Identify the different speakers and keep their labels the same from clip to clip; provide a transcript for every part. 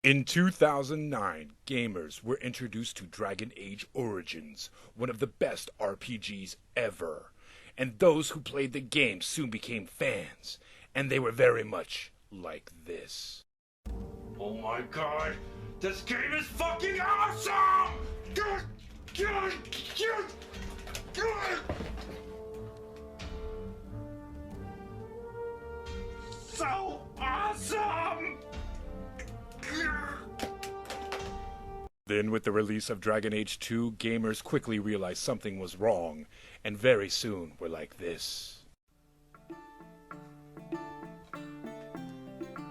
Speaker 1: In 2009, gamers were introduced to Dragon Age Origins, one of the best RPGs ever. And those who played the game soon became fans, and they were very much like this. Oh my god, this game is fucking awesome! So awesome! Then with the release of Dragon Age 2, gamers quickly realized something was wrong, and very soon were like this.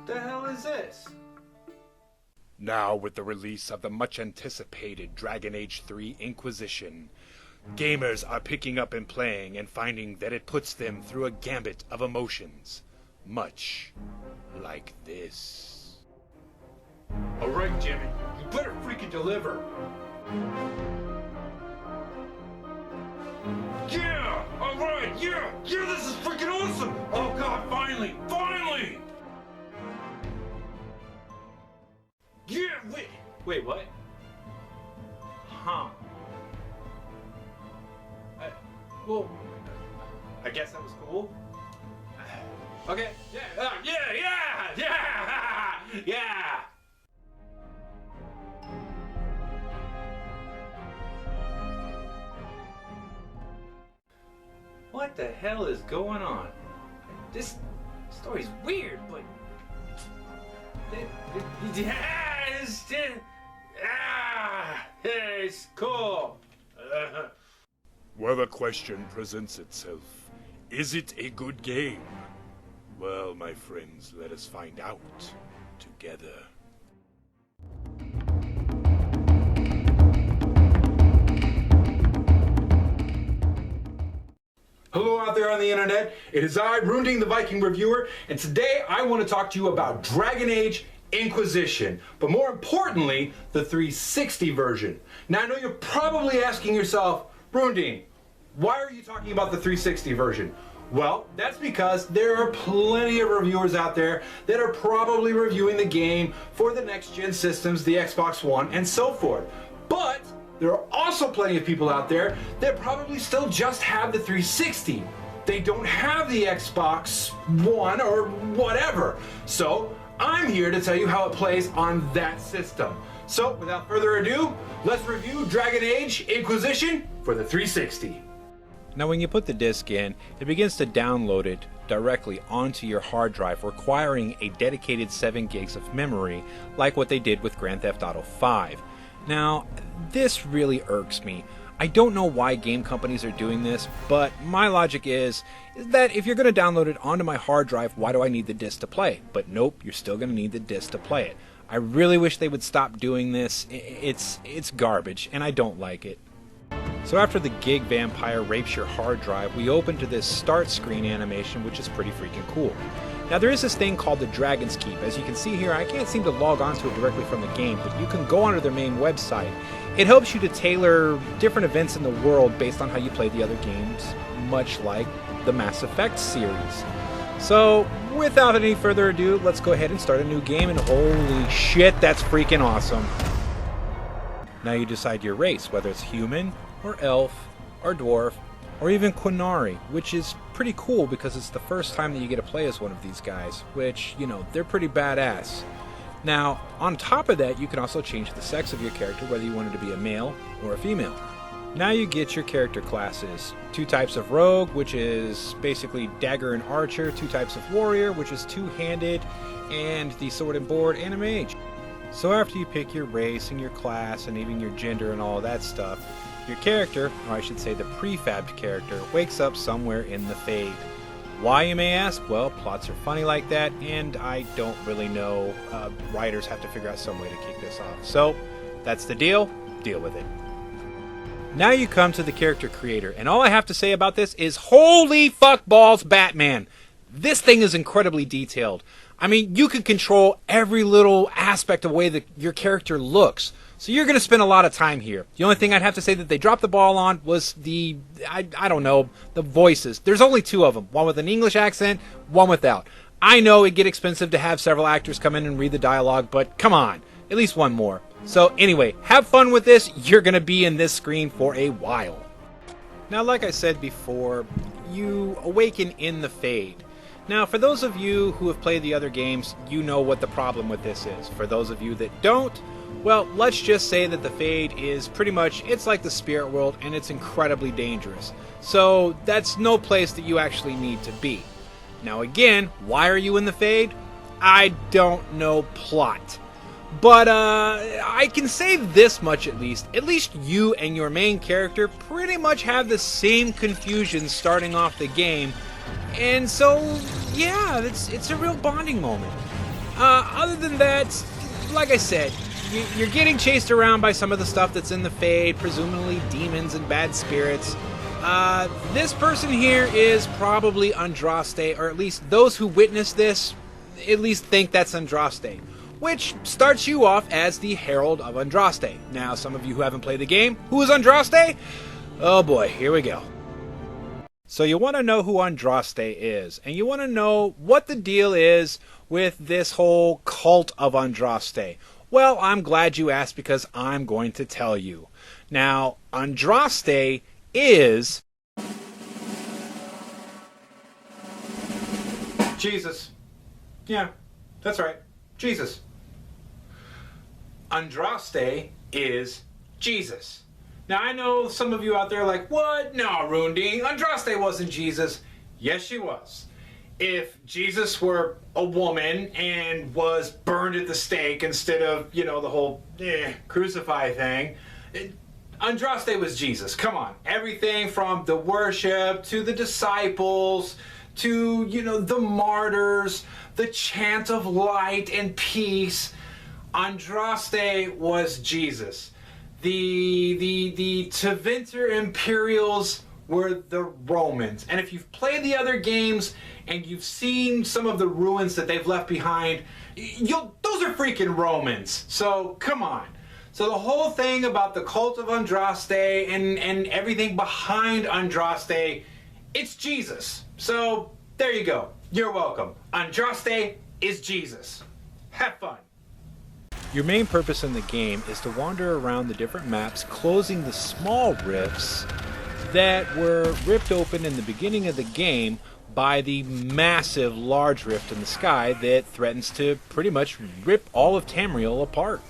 Speaker 2: The hell is this?
Speaker 1: Now with the release of the much anticipated Dragon Age 3 Inquisition, gamers are picking up and playing and finding that it puts them through a gambit of emotions, much like this.
Speaker 2: Alright, Jimmy, you better freaking deliver. Yeah! Alright, yeah, this is freaking awesome! Oh god, finally! Yeah, wait, what? Huh. Well, I guess that was cool. Okay, yeah! What the hell is going on? This story's weird, but it's cool.
Speaker 1: Well, the question presents itself. Is it a good game? Well, my friends, let us find out together.
Speaker 2: Hello out there on the internet, it is I, Runding the Viking Reviewer, and today I want to talk to you about Dragon Age Inquisition, but more importantly, the 360 version. Now I know you're probably asking yourself, Runding, why are you talking about the 360 version? Well, that's because there are plenty of reviewers out there that are probably reviewing the game for the next-gen systems, the Xbox One, and so forth. But there are also plenty of people out there that probably still just have the 360. They don't have the Xbox One or whatever. So I'm here to tell you how it plays on that system. So without further ado, let's review Dragon Age Inquisition for the 360.
Speaker 3: Now when you put the disc in, it begins to download it directly onto your hard drive, requiring a dedicated 7 gigs of memory, like what they did with Grand Theft Auto 5. Now, this really irks me. I don't know why game companies are doing this, but my logic is that if you're going to download it onto my hard drive, why do I need the disc to play? But nope, you're still going to need the disc to play it. I really wish they would stop doing this. It's garbage, and I don't like it. So after the gig vampire rapes your hard drive, we open to this start screen animation, which is pretty freaking cool. Now there is this thing called the Dragon's Keep. As you can see here, I can't seem to log onto it directly from the game, but you can go onto their main website. It helps you to tailor different events in the world based on how you play the other games, much like the Mass Effect series. So without any further ado, let's go ahead and start a new game, and holy shit, that's freaking awesome. Now you decide your race, whether it's human, or elf, or dwarf, or even Quinari, which is pretty cool because it's the first time that you get to play as one of these guys, which, you know, they're pretty badass. Now, on top of that, you can also change the sex of your character, whether you want it to be a male or a female. Now you get your character classes. 2 types of rogue, which is basically dagger and archer, 2 types of warrior, which is 2-handed, and the sword and board, and a mage. So after you pick your race and your class and even your gender and all of that stuff, your character, or I should say the prefabbed character, wakes up somewhere in the Fade. Why, you may ask? Well, plots are funny like that, and I don't really know. Writers have to figure out some way to kick this off. So, that's the deal. Deal with it. Now you come to the character creator, and all I have to say about this is holy fuck balls Batman! This thing is incredibly detailed. I mean, you can control every little aspect of the way that your character looks. So you're going to spend a lot of time here. The only thing I'd have to say that they dropped the ball on was the, I don't know, the voices. There's only 2 of them. One with an English accent, one without. I know it'd get expensive to have several actors come in and read the dialogue, but come on. At least one more. So anyway, have fun with this. You're going to be in this screen for a while. Now, like I said before, you awaken in the Fade. Now, for those of you who have played the other games, you know what the problem with this is. For those of you that don't, well, let's just say that the Fade is pretty much, it's like the spirit world, and it's incredibly dangerous. So that's no place that you actually need to be. Now again, why are you in the Fade? I don't know plot. But I can say this much at least. At least you and your main character pretty much have the same confusion starting off the game. And so, yeah, it's a real bonding moment. Other than that, like I said, you're getting chased around by some of the stuff that's in the Fade, presumably demons and bad spirits. This person here is probably Andraste, or at least those who witness this at least think that's Andraste, which starts you off as the Herald of Andraste. Now, some of you who haven't played the game, who is Andraste? Oh boy, here we go. So you want to know who Andraste is, and you want to know what the deal is with this whole cult of Andraste. Well, I'm glad you asked because I'm going to tell you. Now, Andraste is
Speaker 2: Jesus. Yeah, that's right. Jesus. Andraste is Jesus. Now, I know some of you out there are like, what? No, Rundi, Andraste wasn't Jesus. Yes, she was. If Jesus were a woman and was burned at the stake instead of, the whole crucify thing, Andraste was Jesus. Come on. Everything from the worship to the disciples to, the martyrs, the chant of light and peace. Andraste was Jesus. The Tevinter Imperials were the Romans. And if you've played the other games and you've seen some of the ruins that they've left behind, those are freaking Romans. So, come on. So the whole thing about the cult of Andraste and everything behind Andraste, it's Jesus. So, there you go. You're welcome. Andraste is Jesus. Have fun.
Speaker 3: Your main purpose in the game is to wander around the different maps, closing the small rifts that were ripped open in the beginning of the game by the massive large rift in the sky that threatens to pretty much rip all of Tamriel apart.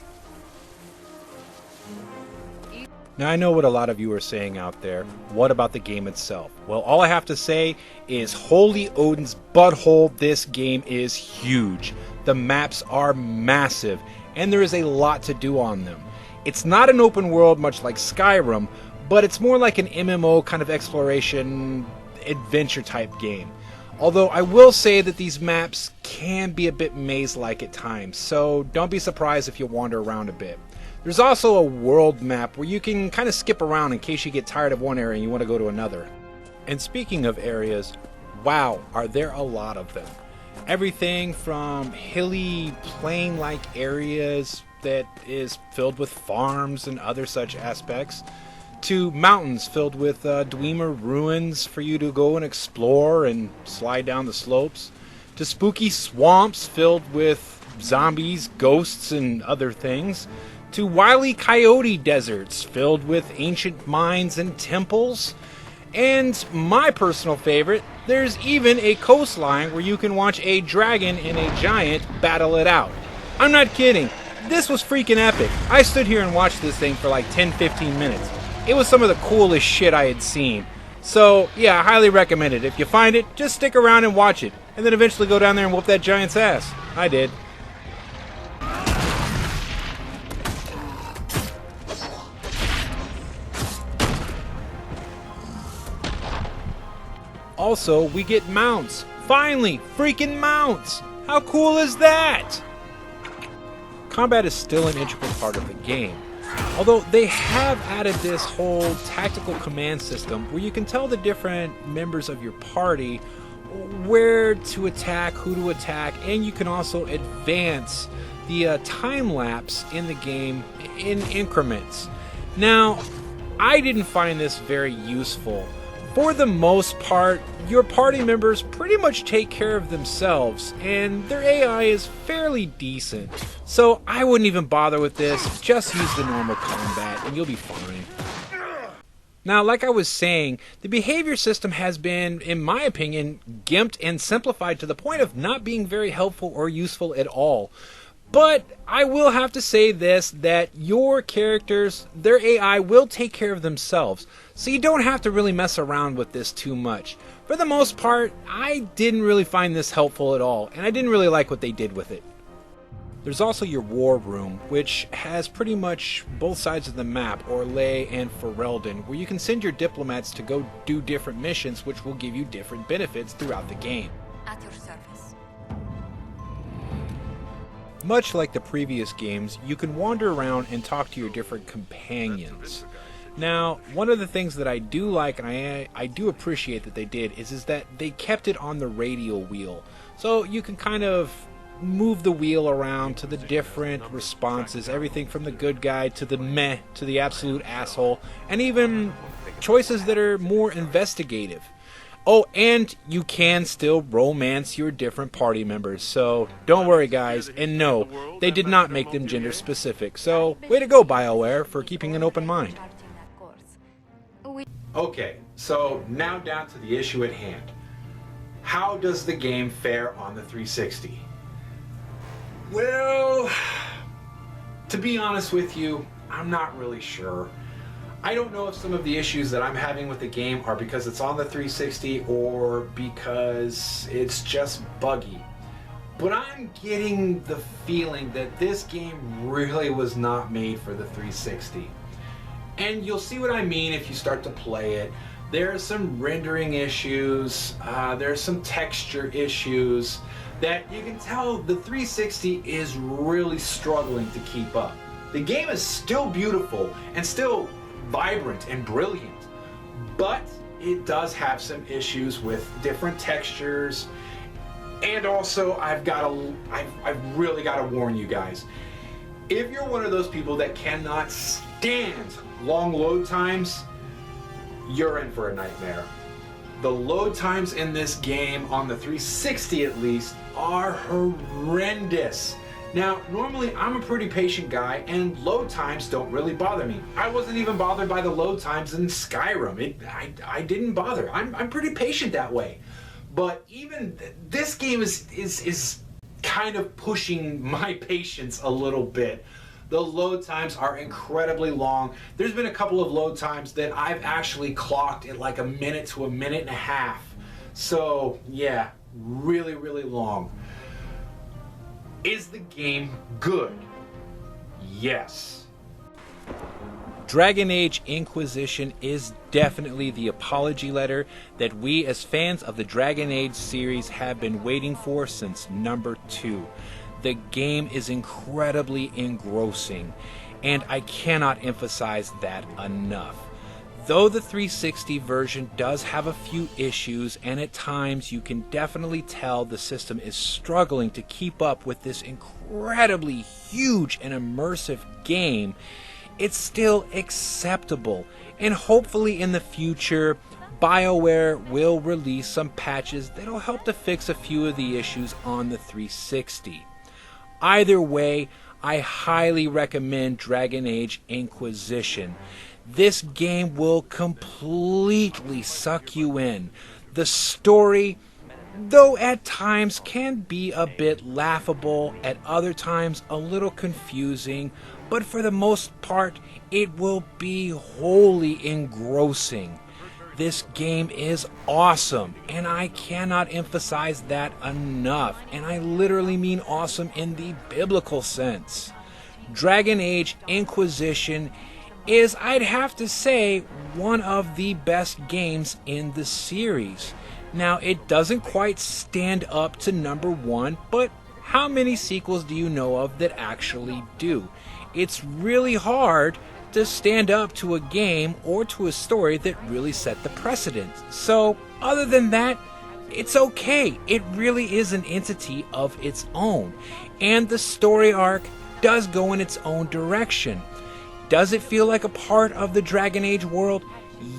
Speaker 3: Now, I know what a lot of you are saying out there. What about the game itself? Well, all I have to say is, holy Odin's butthole, this game is huge. The maps are massive, and there is a lot to do on them. It's not an open world much like Skyrim, but it's more like an MMO kind of exploration adventure type game. Although I will say that these maps can be a bit maze-like at times, so don't be surprised if you wander around a bit. There's also a world map where you can kind of skip around in case you get tired of one area and you want to go to another. And speaking of areas, wow, are there a lot of them. Everything from hilly, plain-like areas that is filled with farms and other such aspects, to mountains filled with Dwemer ruins for you to go and explore and slide down the slopes, to spooky swamps filled with zombies, ghosts, and other things, to wily coyote deserts filled with ancient mines and temples, and my personal favorite, there's even a coastline where you can watch a dragon and a giant battle it out. I'm not kidding. This was freaking epic. I stood here and watched this thing for like 10-15 minutes. It was some of the coolest shit I had seen. So, yeah, I highly recommend it. If you find it, just stick around and watch it, and then eventually go down there and whoop that giant's ass. I did. Also, we get mounts. Finally, freaking mounts! How cool is that? Combat is still an integral part of the game, although they have added this whole tactical command system where you can tell the different members of your party where to attack, who to attack, and you can also advance the time lapse in the game in increments. Now, I didn't find this very useful, For the most part, your party members pretty much take care of themselves, and their AI is fairly decent. So I wouldn't even bother with this, just use the normal combat and you'll be fine. Now, like I was saying, the behavior system has been, in my opinion, gimped and simplified to the point of not being very helpful or useful at all. But I will have to say this, that your characters, their AI will take care of themselves, so you don't have to really mess around with this too much. For the most part, I didn't really find this helpful at all, and I didn't really like what they did with it. There's also your war room, which has pretty much both sides of the map, Orlais and Ferelden, where you can send your diplomats to go do different missions, which will give you different benefits throughout the game.
Speaker 4: At your service.
Speaker 3: Much like the previous games, you can wander around and talk to your different companions. Now, one of the things that I do like, and I do appreciate that they did, is that they kept it on the radial wheel. So you can kind of move the wheel around to the different responses, everything from the good guy to the meh to the absolute asshole, and even choices that are more investigative. Oh, and you can still romance your different party members, so don't worry guys, and no, they did not make them gender specific, so way to go BioWare for keeping an open mind.
Speaker 2: Okay, so now down to the issue at hand. How does the game fare on the 360? Well, to be honest with you, I'm not really sure. I don't know if some of the issues that I'm having with the game are because it's on the 360 or because it's just buggy. But I'm getting the feeling that this game really was not made for the 360. And you'll see what I mean if you start to play it. There are some rendering issues, there's some texture issues that you can tell the 360 is really struggling to keep up. The game is still beautiful and still vibrant and brilliant, but it does have some issues with different textures. And also, I've really got to warn you guys. If you're one of those people that cannot stand long load times, you're in for a nightmare. The load times in this game, on the 360 at least, are horrendous. Now, normally I'm a pretty patient guy and load times don't really bother me. I wasn't even bothered by the load times in Skyrim. I didn't bother. I'm pretty patient that way. But even this game is kind of pushing my patience a little bit. The load times are incredibly long. There's been a couple of load times that I've actually clocked at like a minute to a minute and a half. So yeah, really, really long. Is the game good? Yes.
Speaker 3: Dragon Age Inquisition is definitely the apology letter that we as fans of the Dragon Age series have been waiting for since number 2. The game is incredibly engrossing, and I cannot emphasize that enough. Though the 360 version does have a few issues, and at times you can definitely tell the system is struggling to keep up with this incredibly huge and immersive game, it's still acceptable, and hopefully in the future BioWare will release some patches that'll help to fix a few of the issues on the 360. Either way, I highly recommend Dragon Age Inquisition. This game will completely suck you in. The story, though at times can be a bit laughable, at other times a little confusing, but for the most part, it will be wholly engrossing. This game is awesome, and I cannot emphasize that enough, and I literally mean awesome in the biblical sense. Dragon Age Inquisition is, I'd have to say, one of the best games in the series. Now, it doesn't quite stand up to number 1, but how many sequels do you know of that actually do? It's really hard to stand up to a game or to a story that really set the precedent. So, other than that, it's okay. It really is an entity of its own. And the story arc does go in its own direction. Does it feel like a part of the Dragon Age world?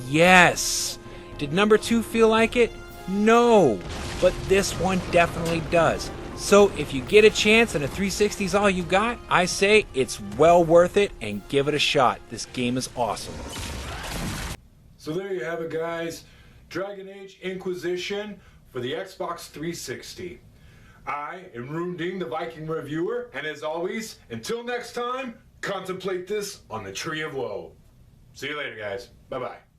Speaker 3: Yes. Did number 2 feel like it? No, but this one definitely does. So if you get a chance and a 360 is all you got, I say it's well worth it and give it a shot. This game is awesome.
Speaker 2: So there you have it, guys. Dragon Age Inquisition for the Xbox 360. I am Runding, the Viking reviewer, and as always, until next time, contemplate this on the Tree of Woe. See you later, guys. Bye-bye.